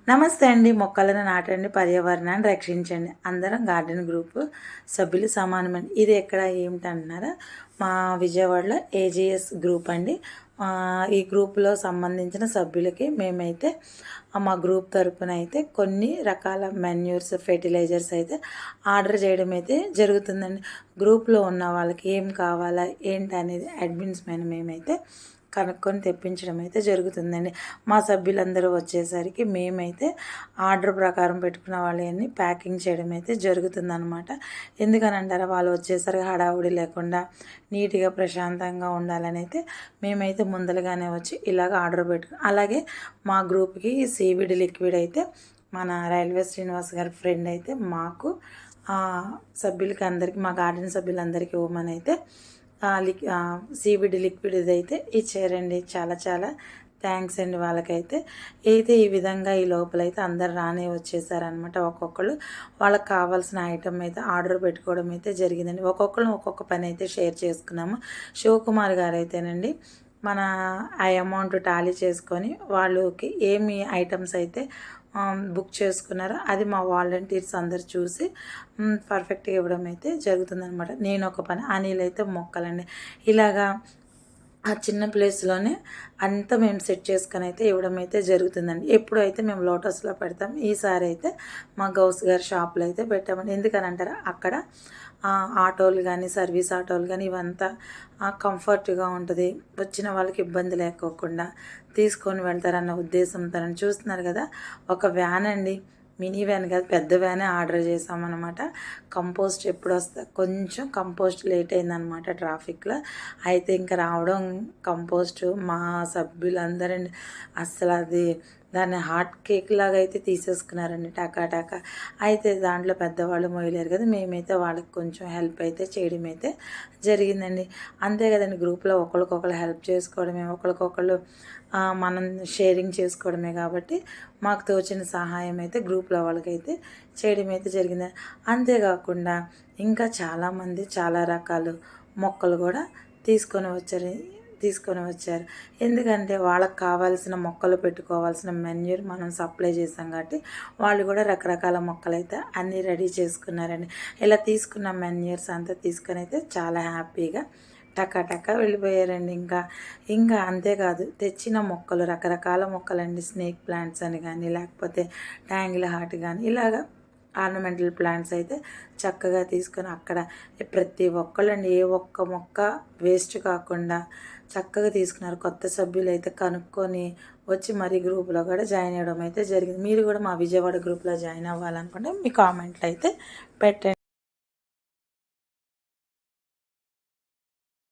నమస్తే అండి. మొక్కలను నాటండి, పర్యావరణాన్ని రక్షించండి. అందరం గార్డెన్ గ్రూప్ సభ్యులు సమానమండి. ఇది ఎక్కడ ఏమిటంటున్నారా? మా విజయవాడలో ఏజీఎస్ గ్రూప్ అండి. ఈ గ్రూప్లో సంబంధించిన సభ్యులకి మేమైతే మా గ్రూప్ తరపున అయితే కొన్ని రకాల మెన్యూర్స్, ఫెర్టిలైజర్స్ అయితే ఆర్డర్ చేయడం అయితే జరుగుతుందండి. గ్రూప్లో ఉన్న వాళ్ళకి ఏం కావాలా ఏంటి అనేది అడ్మిన్స్ పైన మేమైతే కనుక్కొని తెప్పించడం అయితే జరుగుతుందండి. మా సభ్యులందరూ వచ్చేసరికి మేమైతే ఆర్డర్ ప్రకారం పెట్టుకున్న వాళ్ళని ప్యాకింగ్ చేయడం అయితే జరుగుతుందన్నమాట. ఎందుకని అంటారా, వాళ్ళు వచ్చేసరికి హడావుడి లేకుండా నీట్గా ప్రశాంతంగా ఉండాలని అయితే మేమైతే ముందలుగానే వచ్చి ఇలాగ ఆర్డర్ పెట్టుకుని, అలాగే మా గ్రూప్కి సీవిడ్ లిక్విడ్ అయితే మన రైల్వే శ్రీనివాస్ గారి ఫ్రెండ్ అయితే మాకు సభ్యులకి అందరికీ, మా గార్డెన్ సభ్యులందరికీ ఇవ్వమని అయితే సీవిడ్ లిక్విడ్ ఇదైతే ఇచ్చారండి. చాలా చాలా థ్యాంక్స్ అండి వాళ్ళకైతే. ఈ విధంగా ఈ లోపలైతే అందరు రానే వచ్చేసారనమాట. ఒక్కొక్కరు వాళ్ళకి కావాల్సిన ఐటమ్ అయితే ఆర్డర్ పెట్టుకోవడం అయితే జరిగిందండి. ఒక్కొక్కరు ఒక్కొక్క పని అయితే షేర్ చేసుకున్నాము. శివకుమార్ గారు అయితేనండి మన ఆ అమౌంట్ టాలీ చేసుకొని వాళ్ళకి ఏమి ఐటమ్స్ అయితే బుక్ చేసుకున్నారో అది మా వాలంటీర్స్ అందరు చూసి పర్ఫెక్ట్గా ఇవ్వడం అయితే జరుగుతుందనమాట. నేను ఒక పని, అనిల్ అయితే మొక్కలండి. ఇలాగా ఆ చిన్న ప్లేస్లోనే అంతా మేము సెట్ చేసుకొని అయితే ఇవ్వడం అయితే జరుగుతుందండి. ఎప్పుడైతే మేము లోటస్లో పెడతాం, ఈసారి అయితే మా గౌస్ గారి షాప్లో అయితే పెట్టామండి. ఎందుకని అంటారా, అక్కడ ఆటోలు కానీ సర్వీస్ ఆటోలు కానీ ఇవంతా కంఫర్ట్గా ఉంటుంది, వచ్చిన వాళ్ళకి ఇబ్బంది లేకోకుండా తీసుకొని వెళ్తారన్న ఉద్దేశంతో చూస్తున్నారు కదా. ఒక వ్యాన్ అండి, మినీ వ్యాన్ కాదు, పెద్ద వ్యానే ఆర్డర్ చేసామన్నమాట. కంపోస్ట్ ఎప్పుడు వస్తా, కొంచెం కంపోస్ట్ లేట్ అయిందనమాట ట్రాఫిక్లో. అయితే ఇంకా రావడం కంపోస్ట్ మా సభ్యులందరండి అసలు అది దాన్ని హాట్ కేక్ లాగా అయితే తీసేసుకున్నారండి టకా. అయితే దాంట్లో పెద్దవాళ్ళు మోయలేరు కదా, మేమైతే వాళ్ళకి కొంచెం హెల్ప్ అయితే చేయడం అయితే జరిగిందండి. అంతే కదండి, గ్రూప్లో ఒకరికొకరు హెల్ప్ చేసుకోవడమే, ఒకరికొకరు మనం షేరింగ్ చేసుకోవడమే. కాబట్టి మాకు తోచిన సహాయం అయితే గ్రూప్లో వాళ్ళకైతే చేయడం అయితే జరిగింది. అంతేకాకుండా ఇంకా చాలామంది చాలా రకాల మొక్కలు కూడా తీసుకొని వచ్చారు. ఎందుకంటే వాళ్ళకి కావాల్సిన మొక్కలు పెట్టుకోవాల్సిన మెన్యూర్ మనం సప్లై చేసాం కాబట్టి వాళ్ళు కూడా రకరకాల మొక్కలు అయితే అన్నీ రెడీ చేసుకున్నారండి. ఇలా తీసుకున్న మెన్యూర్స్ అంతా తీసుకొని అయితే చాలా హ్యాపీగా టకా వెళ్ళిపోయారండి. ఇంకా అంతేకాదు, తెచ్చిన మొక్కలు రకరకాల మొక్కలండి, స్నేక్ ప్లాంట్స్ అని కానీ లేకపోతే ట్యాంగిల్ హార్ట్ కానీ ఇలాగా ఆర్నమెంటల్ ప్లాంట్స్ అయితే చక్కగా తీసుకొని అక్కడ ప్రతి ఒక్కళ్ళండి ఏ ఒక్క మొక్క వేస్ట్ కాకుండా చక్కగా తీసుకున్నారు. కొత్త సభ్యులు అయితే కనుక్కొని వచ్చి మరీ గ్రూప్లో కూడా జాయిన్ అవ్వడం అయితే జరిగింది. మీరు కూడా మా విజయవాడ గ్రూప్లో జాయిన్ అవ్వాలనుకుంటే మీ కామెంట్లు అయితే పెట్టండి.